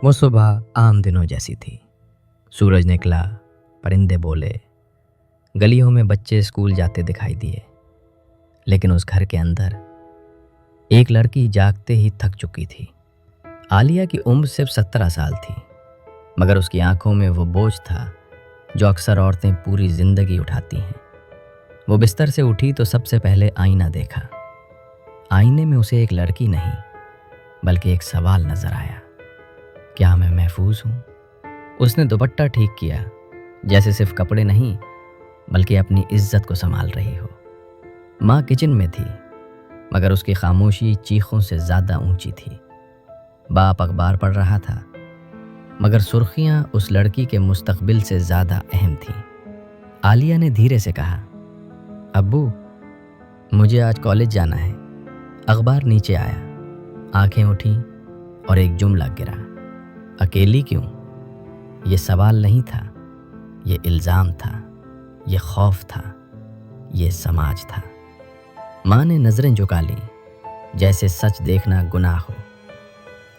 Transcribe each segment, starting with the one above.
वो सुबह आम दिनों जैसी थी। सूरज निकला, परिंदे बोले, गलियों में बच्चे स्कूल जाते दिखाई दिए। लेकिन उस घर के अंदर एक लड़की जागते ही थक चुकी थी। आलिया की उम्र सिर्फ 17 साल थी, मगर उसकी आंखों में वो बोझ था जो अक्सर औरतें पूरी जिंदगी उठाती हैं। वो बिस्तर से उठी तो सबसे पहले आईना देखा। आईने में उसे एक लड़की नहीं बल्कि एक सवाल नजर आया, क्या मैं महफूज हूँ? उसने दुपट्टा ठीक किया, जैसे सिर्फ कपड़े नहीं बल्कि अपनी इज्जत को संभाल रही हो। माँ किचन में थी, मगर उसकी खामोशी चीखों से ज़्यादा ऊंची थी। बाप अखबार पढ़ रहा था, मगर सुर्खियाँ उस लड़की के मुस्तकबिल से ज़्यादा अहम थीं। आलिया ने धीरे से कहा, अब्बू, मुझे आज कॉलेज जाना है। अखबार नीचे आया, आंखें उठीं और एक जुमला गिरा, अकेली क्यों? ये सवाल नहीं था, ये इल्ज़ाम था, ये खौफ था, ये समाज था। माँ ने नज़रें झुका लीं, जैसे सच देखना गुनाह हो।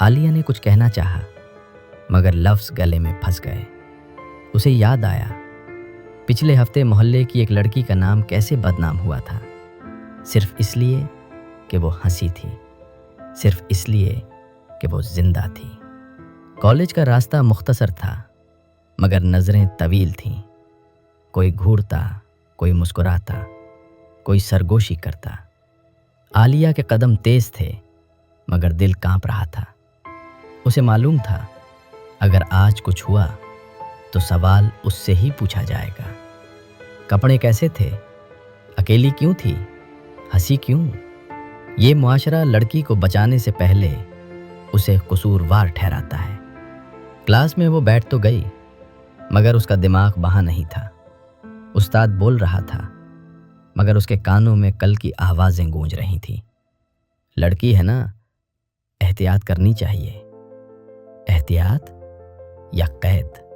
आलिया ने कुछ कहना चाहा, मगर लफ्ज़ गले में फंस गए। उसे याद आया, पिछले हफ्ते मोहल्ले की एक लड़की का नाम कैसे बदनाम हुआ था, सिर्फ इसलिए कि वो हंसी थी, सिर्फ इसलिए कि वो जिंदा थी। कॉलेज का रास्ता मुख्तसर था, मगर नज़रें तवील थीं। कोई घूरता, कोई मुस्कुराता, कोई सरगोशी करता। आलिया के कदम तेज थे, मगर दिल कांप रहा था। उसे मालूम था, अगर आज कुछ हुआ तो सवाल उससे ही पूछा जाएगा। कपड़े कैसे थे? अकेली क्यों थी? हंसी क्यों? ये मुआशरा लड़की को बचाने से पहले उसे कसूरवार ठहराता है। क्लास में वो बैठ तो गई, मगर उसका दिमाग वहाँ नहीं था। उस्ताद बोल रहा था, मगर उसके कानों में कल की आवाज़ें गूंज रही थीं। लड़की है ना, एहतियात करनी चाहिए। एहतियात या कैद?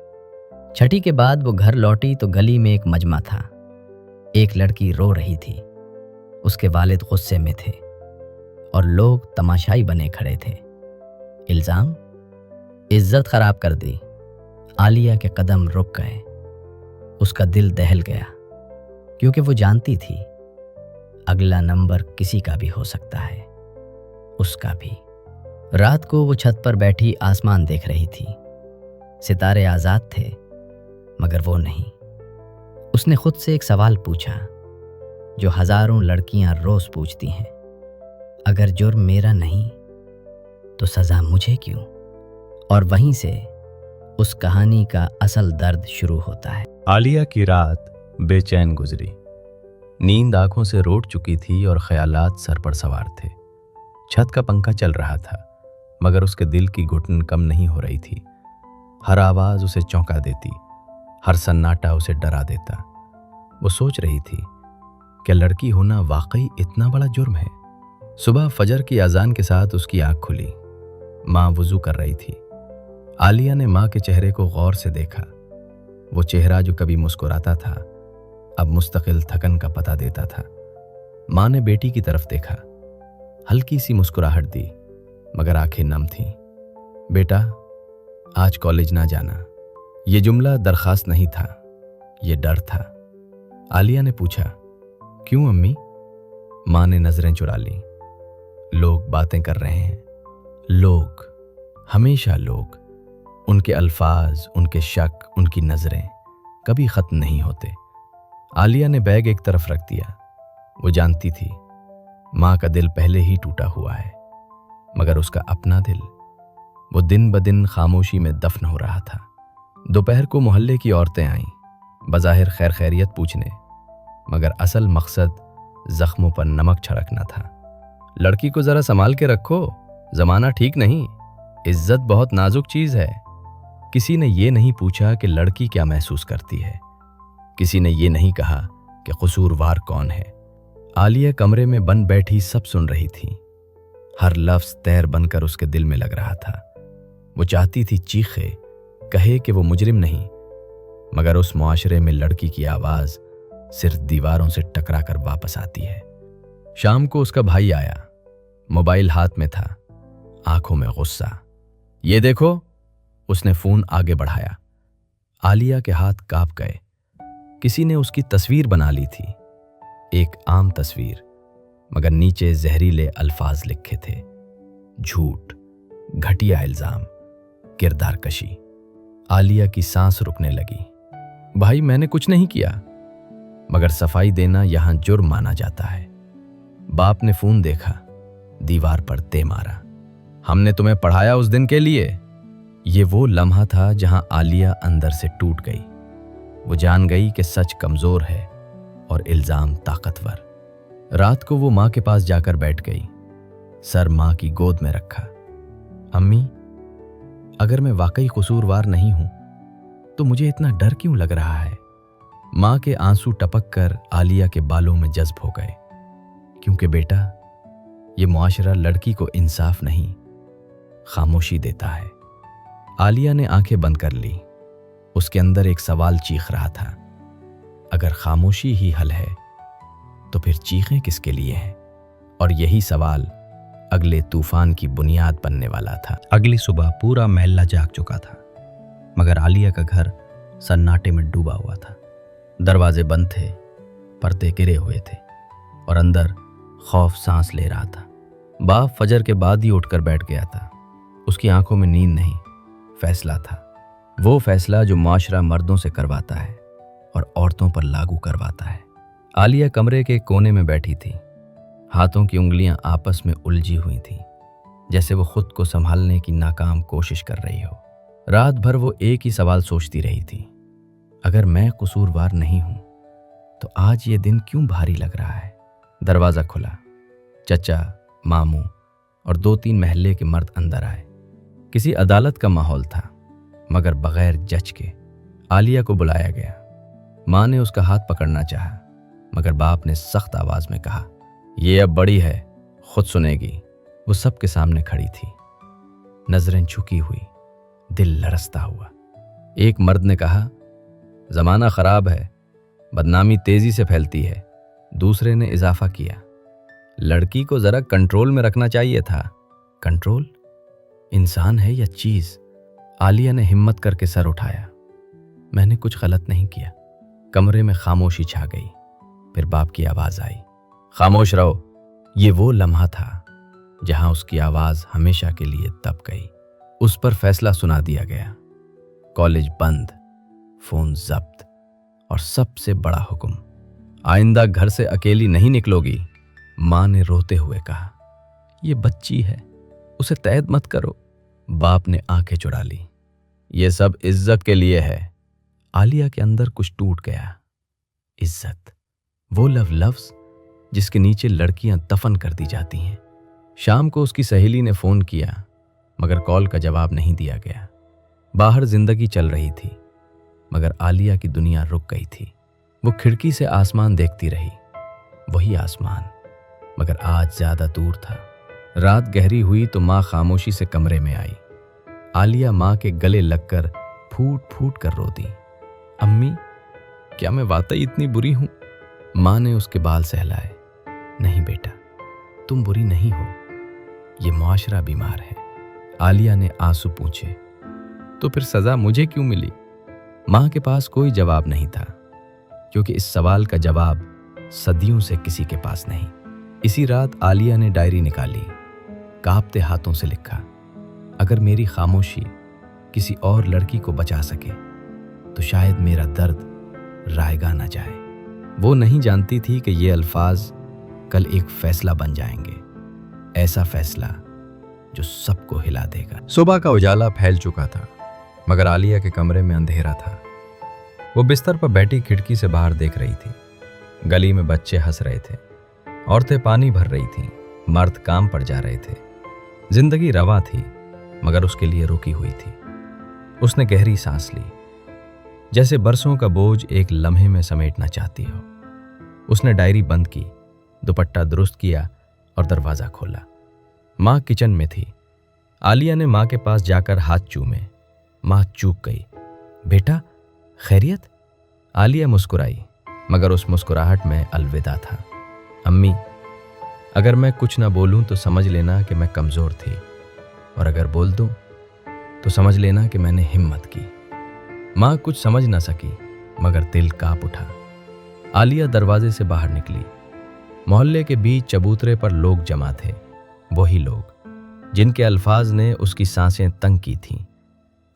छठी के बाद वो घर लौटी तो गली में एक मजमा था। एक लड़की रो रही थी, उसके वालिद गुस्से में थे और लोग तमाशाई बने खड़े थे। इल्ज़ाम? इज्जत खराब कर दी। आलिया के कदम रुक गए। उसका दिल दहल गया, क्योंकि वो जानती थी अगला नंबर किसी का भी हो सकता है, उसका भी। रात को वो छत पर बैठी आसमान देख रही थी। सितारे आज़ाद थे, मगर वो नहीं। उसने खुद से एक सवाल पूछा जो हजारों लड़कियां रोज पूछती हैं, अगर जुर्म मेरा नहीं तो सज़ा मुझे क्यों? और वहीं से उस कहानी का असल दर्द शुरू होता है। आलिया की रात बेचैन गुजरी। नींद आंखों से रोट चुकी थी और ख्यालात सर पर सवार थे। छत का पंखा चल रहा था, मगर उसके दिल की घुटन कम नहीं हो रही थी। हर आवाज़ उसे चौंका देती, हर सन्नाटा उसे डरा देता। वो सोच रही थी कि लड़की होना वाकई इतना बड़ा जुर्म है। सुबह फजर की अजान के साथ उसकी आंख खुली। माँ वुजू कर रही थी। आलिया ने माँ के चेहरे को गौर से देखा। वो चेहरा जो कभी मुस्कुराता था, अब मुस्तकिल थकन का पता देता था। माँ ने बेटी की तरफ देखा, हल्की सी मुस्कुराहट दी, मगर आंखें नम थीं। बेटा, आज कॉलेज ना जाना। ये जुमला दरखास्त नहीं था, ये डर था। आलिया ने पूछा, क्यों अम्मी? माँ ने नजरें चुरा लीं। लोग बातें कर रहे हैं। लोग, हमेशा लोग। उनके अल्फाज, उनके शक, उनकी नजरें कभी खत्म नहीं होते। आलिया ने बैग एक तरफ रख दिया। वो जानती थी माँ का दिल पहले ही टूटा हुआ है, मगर उसका अपना दिल, वो दिन ब दिन खामोशी में दफन हो रहा था। दोपहर को मोहल्ले की औरतें आईं, बज़ाहिर खैर खैरियत पूछने, मगर असल मकसद जख्मों पर नमक छिड़कना था। लड़की को जरा संभाल के रखो, जमाना ठीक नहीं, इज्जत बहुत नाजुक चीज है। किसी ने ये नहीं पूछा कि लड़की क्या महसूस करती है। किसी ने ये नहीं कहा कि कसूरवार कौन है। आलिया कमरे में बंद बैठी सब सुन रही थी। हर लफ्ज तैर बनकर उसके दिल में लग रहा था। वो चाहती थी चीखे, कहे कि वो मुजरिम नहीं, मगर उस मुआशरे में लड़की की आवाज सिर्फ दीवारों से टकरा कर वापस आती है। शाम को उसका भाई आया, मोबाइल हाथ में था, आंखों में गुस्सा। ये देखो, उसने फ़ोन आगे बढ़ाया। आलिया के हाथ कांप गए। किसी ने उसकी तस्वीर बना ली थी, एक आम तस्वीर, मगर नीचे जहरीले अल्फाज लिखे थे। झूठ, घटिया इल्जाम, किरदार कशी। आलिया की सांस रुकने लगी। भाई मैंने कुछ नहीं किया, मगर सफाई देना यहां जुर्म माना जाता है। बाप ने फोन देखा, दीवार पर दे मारा। हमने तुम्हें पढ़ाया उस दिन के लिए। ये वो लम्हा था जहां आलिया अंदर से टूट गई। वो जान गई कि सच कमजोर है और इल्जाम ताकतवर। रात को वो माँ के पास जाकर बैठ गई, सर माँ की गोद में रखा। अम्मी, अगर मैं वाकई कसूरवार नहीं हूं तो मुझे इतना डर क्यों लग रहा है? माँ के आंसू टपक कर आलिया के बालों में जज्ब हो गए। क्योंकि बेटा, ये मुआशरा लड़की को इंसाफ नहीं, खामोशी देता है। आलिया ने आंखें बंद कर ली। उसके अंदर एक सवाल चीख रहा था, अगर खामोशी ही हल है तो फिर चीखें किसके लिए हैं? और यही सवाल अगले तूफान की बुनियाद बनने वाला था। अगली सुबह पूरा महल्ला जाग चुका था, मगर आलिया का घर सन्नाटे में डूबा हुआ था। दरवाजे बंद थे, पर्दे गिरे हुए थे और अंदर खौफ सांस ले रहा था। बाप फजर के बाद ही उठकर बैठ गया था। उसकी आंखों में नींद नहीं, फैसला था। वो फैसला जो माशरा मर्दों से करवाता है और औरतों पर लागू करवाता है। आलिया कमरे के कोने में बैठी थी। हाथों की उंगलियां आपस में उलझी हुई थीं, जैसे वो खुद को संभालने की नाकाम कोशिश कर रही हो। रात भर वो एक ही सवाल सोचती रही थी, अगर मैं कसूरवार नहीं हूं तो आज ये दिन क्यों भारी लग रहा है? दरवाज़ा खुला। चचा, मामू और 2-3 महल्ले के मर्द अंदर आए। किसी अदालत का माहौल था, मगर बगैर जज के। आलिया को बुलाया गया। माँ ने उसका हाथ पकड़ना चाहा, मगर बाप ने सख्त आवाज में कहा, ये अब बड़ी है, खुद सुनेगी। वो सबके सामने खड़ी थी, नजरें झुकी हुई, दिल लरसता हुआ। एक मर्द ने कहा, जमाना खराब है, बदनामी तेजी से फैलती है। दूसरे ने इजाफा किया, लड़की को जरा कंट्रोल में रखना चाहिए था। कंट्रोल? इंसान है या चीज? आलिया ने हिम्मत करके सर उठाया। मैंने कुछ गलत नहीं किया। कमरे में खामोशी छा गई। फिर बाप की आवाज आई, खामोश रहो। ये वो लम्हा था जहां उसकी आवाज हमेशा के लिए दब गई। उस पर फैसला सुना दिया गया, कॉलेज बंद, फोन जब्त और सबसे बड़ा हुक्म, आइंदा घर से अकेली नहीं निकलोगी। माँ ने रोते हुए कहा, ये बच्ची है, उसे कैद मत करो। बाप ने आंखें चुरा ली, ये सब इज्जत के लिए है। आलिया के अंदर कुछ टूट गया। इज्जत, वो लफ्ज जिसके नीचे लड़कियां दफन कर दी जाती हैं। शाम को उसकी सहेली ने फोन किया, मगर कॉल का जवाब नहीं दिया गया। बाहर जिंदगी चल रही थी, मगर आलिया की दुनिया रुक गई थी। वो खिड़की से आसमान देखती रही, वही आसमान, मगर आज ज्यादा दूर था। रात गहरी हुई तो माँ खामोशी से कमरे में आई। आलिया माँ के गले लगकर फूट फूट कर रो दी। अम्मी, क्या मैं वाकई इतनी बुरी हूं? माँ ने उसके बाल सहलाए। नहीं बेटा, तुम बुरी नहीं हो, ये मुआशरा बीमार है। आलिया ने आंसू पूछे, तो फिर सजा मुझे क्यों मिली? माँ के पास कोई जवाब नहीं था, क्योंकि इस सवाल का जवाब सदियों से किसी के पास नहीं। इसी रात आलिया ने डायरी निकाली, कांपते हाथों से लिखा, अगर मेरी खामोशी किसी और लड़की को बचा सके तो शायद मेरा दर्द रायगा न जाए। वो नहीं जानती थी कि ये अल्फाज कल एक फैसला बन जाएंगे, ऐसा फैसला जो सबको हिला देगा। सुबह का उजाला फैल चुका था, मगर आलिया के कमरे में अंधेरा था। वो बिस्तर पर बैठी खिड़की से बाहर देख रही थी। गली में बच्चे हंस रहे थे, औरतें पानी भर रही थीं, मर्द काम पर जा रहे थे। जिंदगी रवा थी, मगर उसके लिए रुकी हुई थी। उसने गहरी सांस ली, जैसे बरसों का बोझ एक लम्हे में समेटना चाहती हो। उसने डायरी बंद की, दुपट्टा दुरुस्त किया और दरवाज़ा खोला। माँ किचन में थी। आलिया ने माँ के पास जाकर हाथ चूमे। माँ चूक गई। बेटा, खैरियत? आलिया मुस्कुराई, मगर उस मुस्कुराहट में अलविदा था। अम्मी, अगर मैं कुछ ना बोलूं तो समझ लेना कि मैं कमज़ोर थी, और अगर बोल दूं तो समझ लेना कि मैंने हिम्मत की। माँ कुछ समझ न सकी, मगर दिल कांप उठा। आलिया दरवाजे से बाहर निकली। मोहल्ले के बीच चबूतरे पर लोग जमा थे, वही लोग जिनके अल्फाज ने उसकी सांसें तंग की थीं।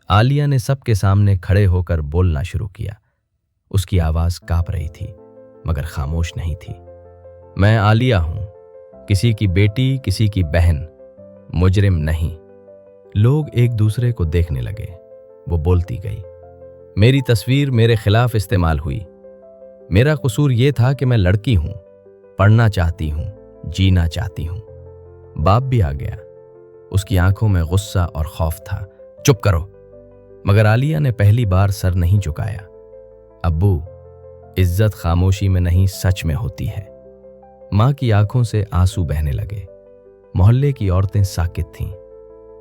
आलिया ने सबके सामने खड़े होकर बोलना शुरू किया। उसकी आवाज कांप रही थी, मगर खामोश नहीं थी। मैं आलिया हूं, किसी की बेटी, किसी की बहन, मुजरिम नहीं। लोग एक दूसरे को देखने लगे। वो बोलती गई। मेरी तस्वीर मेरे खिलाफ इस्तेमाल हुई। मेरा कसूर ये था कि मैं लड़की हूं, पढ़ना चाहती हूं, जीना चाहती हूं। बाप भी आ गया। उसकी आंखों में गुस्सा और खौफ था। चुप करो। मगर आलिया ने पहली बार सर नहीं झुकाया। अब्बू, इज्जत खामोशी में नहीं, सच में होती है। माँ की आंखों से आंसू बहने लगे। मोहल्ले की औरतें साकित थीं।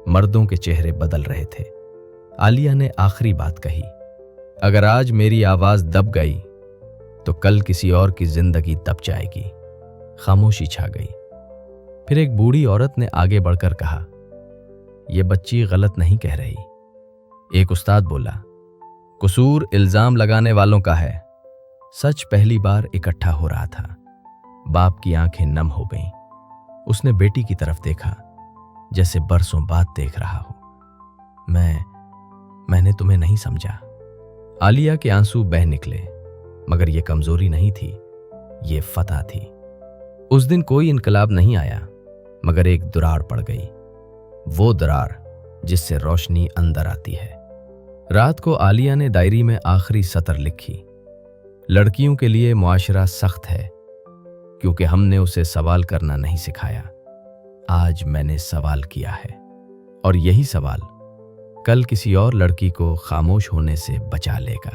मर्दों के चेहरे बदल रहे थे। आलिया ने आखिरी बात कही, अगर आज मेरी आवाज दब गई तो कल किसी और की जिंदगी दब जाएगी। खामोशी छा गई। फिर एक बूढ़ी औरत ने आगे बढ़कर कहा, यह बच्ची गलत नहीं कह रही। एक उस्ताद बोला, कसूर इल्जाम लगाने वालों का है। सच पहली बार इकट्ठा हो रहा था। बाप की आंखें नम हो गईं। उसने बेटी की तरफ देखा, जैसे बरसों बाद देख रहा हो। मैंने तुम्हें नहीं समझा। आलिया के आंसू बह निकले, मगर यह कमजोरी नहीं थी, ये फतह थी। उस दिन कोई इनकलाब नहीं आया, मगर एक दरार पड़ गई। वो दरार जिससे रोशनी अंदर आती है। रात को आलिया ने डायरी में आखिरी सतर लिखी, लड़कियों के लिए मुआशरा सख्त है क्योंकि हमने उसे सवाल करना नहीं सिखाया। आज मैंने सवाल किया है, और यही सवाल कल किसी और लड़की को खामोश होने से बचा लेगा।